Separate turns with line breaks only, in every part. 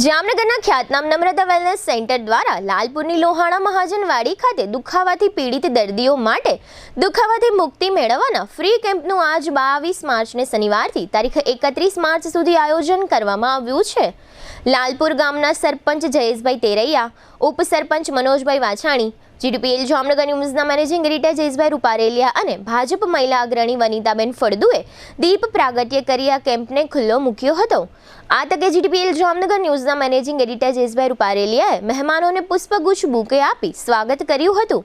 જામનગરના ખ્યાતનામ નમ્રતા wellness centre દ્વારા લાલપુરની લોહાણા મહાજનવાડી ખાતે દુખાવાથી પીડિત દર્દીઓ માટે દુખાવાથી મુક્તિ મેળવવાના ફ્રી કેમ્પનું આજ 22 માર્ચને શનિવારથી તારીખ 31 માર્ચ સુધી આયોજન કરવામાં આવ્યું છે। લાલપુર ગામના સરપંચ જયેશભાઈ તેરૈયા, ઉપસરપંચ મનોજભાઈ વાછાણી, જીડીપીએલ જામનગર ન્યૂઝના મેનેજિંગ એડિટર જયેશભાઈ રૂપારેલિયા અને ભાજપ મહિલા અગ્રણી વનિતાબેન ફળદુએ દીપ પ્રાગટ્ય કરી આ કેમ્પને ખુલ્લો મૂક્યો હતો। આ તકે જીડીપીએલ જામનગર ન્યૂઝના મેનેજિંગ એડિટર જયેશભાઈ રૂપારેલિયાએ મહેમાનોને પુષ્પગુચ્છ બુકે આપી સ્વાગત કર્યું હતું।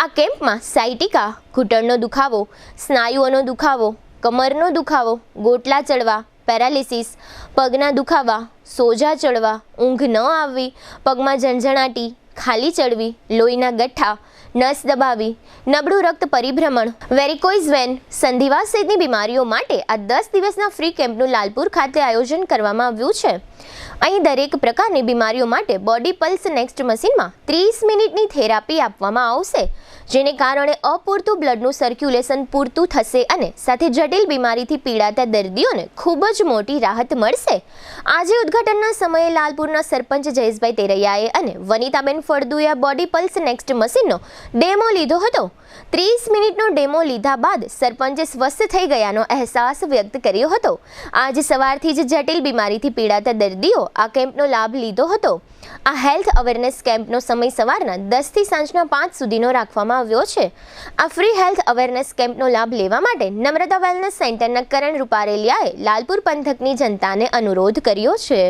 આ કેમ્પમાં સાયટિકા, ઘૂંટણનો દુખાવો, સ્નાયુઓનો દુખાવો, કમરનો દુખાવો, ગોટલા ચડવા, પેરાલિસિસ, પગના દુખાવા, સોજા ચડવા, ઊંઘ ન આવવી, પગમાં ઝણઝણાટી, ખાલી ચડવી, લોહીના ગઠ્ઠા, નસ દબાવી, નબળું રક્ત પરિભ્રમણ, વેરિકોઇઝ વેન, સંધિવા સહિતની બીમારીઓ માટે આ 10 દિવસના ફ્રી કેમ્પનું લાલપુર ખાતે આયોજન કરવામાં આવ્યું છે। અહીં દરેક પ્રકારની બીમારીઓ માટે બોડી પલ્સ નેક્સ્ટ મશીનમાં 30 મિનિટની થેરાપી આપવામાં આવશે, જેને કારણે અપૂરતું બ્લડનું સર્ક્યુલેશન પૂરતું થશે અને સાથે જટિલ બીમારીથી પીડાતા દર્દીઓને ખૂબ જ મોટી રાહત મળશે। આજે ઉદ્ઘાટનના સમયે લાલપુરના સરપંચ જયેશભાઈ તેરૈયાએ અને વનિતાબેન ફળદુએ બોડી પલ્સ નેક્સ્ટ મશીનનો ડેમો લીધો હતો। 30 મિનિટનો ડેમો લીધા બાદ સરપંચે સ્વસ્થ થઈ ગયાનો અહેસાસ વ્યક્ત કર્યો હતો। આજે સવારથી જ જટિલ બીમારીથી પીડાતા દર્દીઓ આ કેમ્પનો લાભ લીધો હતો। આ હેલ્થ અવેરનેસ કેમ્પનો સમય સવારના 10 થી સાંજના 5 સુધીનો રાખવામાં આવ્યો છે। આ ફ્રી હેલ્થ અવેરનેસ કેમ્પનો લાભ લેવા માટે નમ્રતા વેલનેસ સેન્ટરના કરણ રૂપારેલિયાએ લાલપુર પંથકની જનતાને અનુરોધ કર્યો છે।